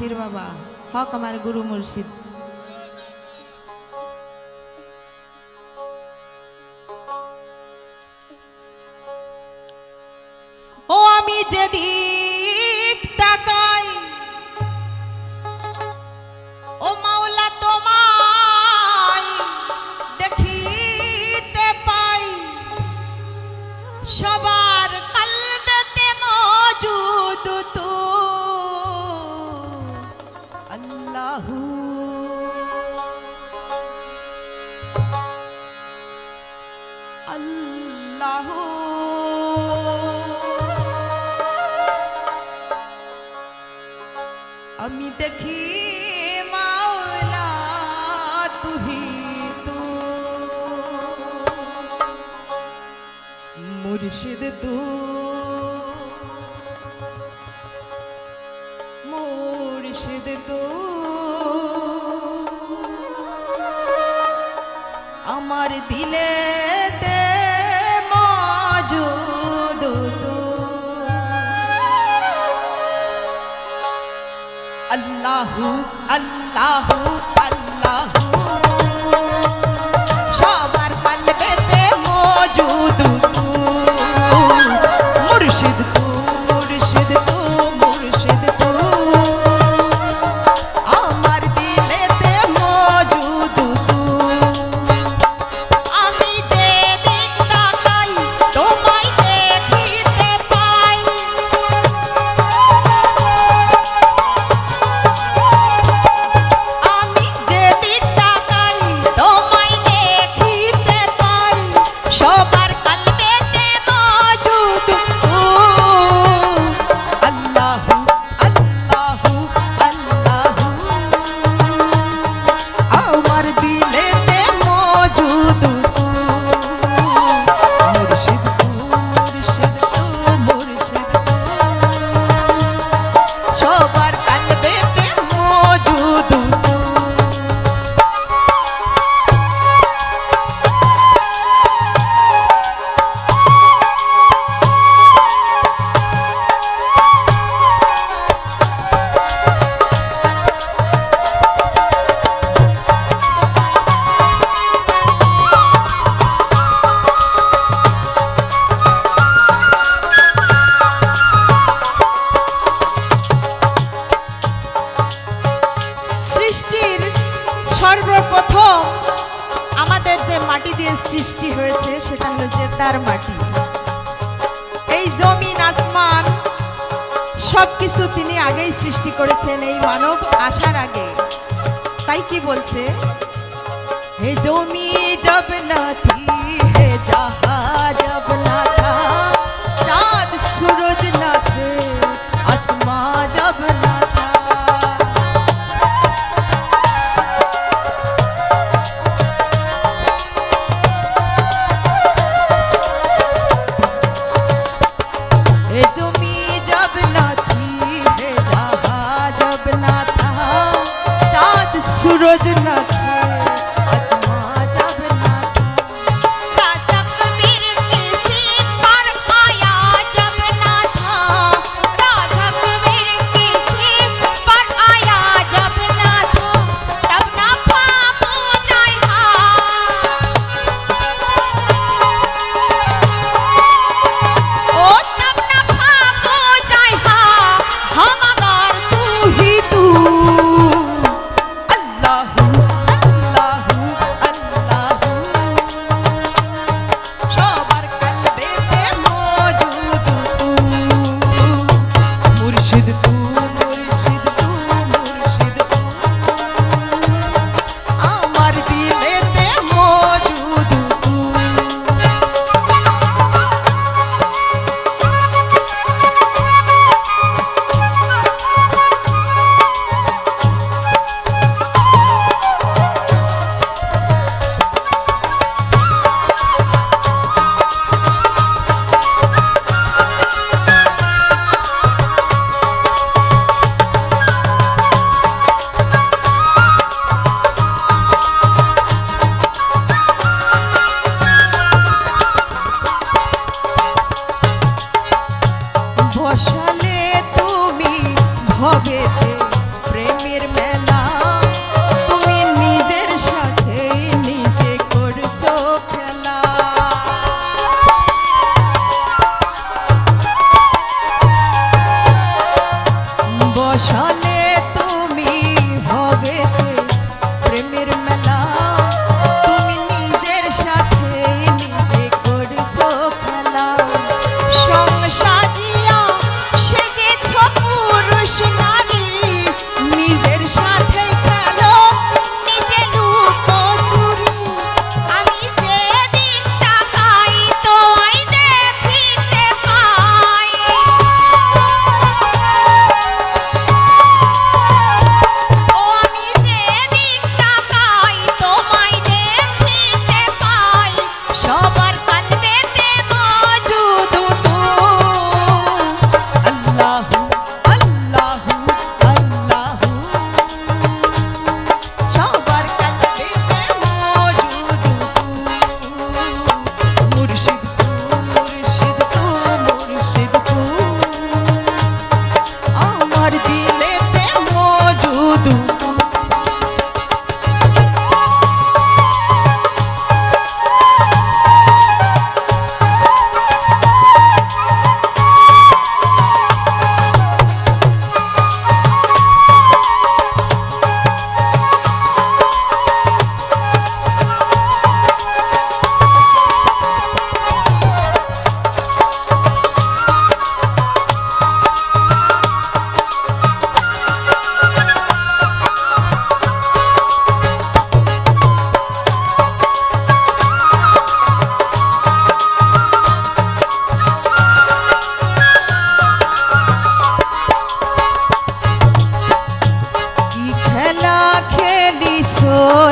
পীর বাবা হক আমার গুরু মুর্শিদ। ও আমি যেদিক তাকাই ও মাওলা তোমায় দেখিতে পাই, সবার কলবেতে মওজুদ তু আল্লাহু আল্লাহু। আমি দেখি মাওলা তুহি তু মুর্শিদ তু মুর্শিদ তু আমার দিলেতে মওজুদ তু আল্লাহু আল্লাহু আল্লাহু, সবার কলবেতে মওজুদ তু মুর্শিদ তু মুর্শিদ তু মুর্শিদ তু আমার দিলেতে মওজুদ তু। আমি যেদিক তাকাই তোমায় দেখিতে পাই, আমি যেদিক তাকাই তোমায় দেখিতে পাই, সবার কলবেতে মওজুদ তু আল্লাহু আল্লাহু আল্লাহু, আমার দিলেতে মওজুদ তু মুর্শিদ তু মুর্শিদ তু মুর্শিদ তু সবার কলবেতে মওজুদ তু। সৃষ্টির সর্বপ্রথম আমাদের যে মাটি দিয়ে সৃষ্টি হয়েছে সেটা হচ্ছে তার মাটি। এই জমিন আসমান সবকিছু তিনি আগেই সৃষ্টি করেছেন এই মানব আসার আগে। তাই কি বলছে, হে জমি জব না থি হে জাহা জব না থা, চাঁদ सूरज না थे आसमां जब ना था, हे जमी जब ना थी हे जहां जब ना था, चाँद सूरज ना थे आसमां जब ना था, राजक मीर किसी पर आया जब ना था, राजक मीर किसी पर आया जब ना था, तब ना फाक जाए ओ तब ना फाक जाए हम अगर तू ही तू अल्लाहू ছোট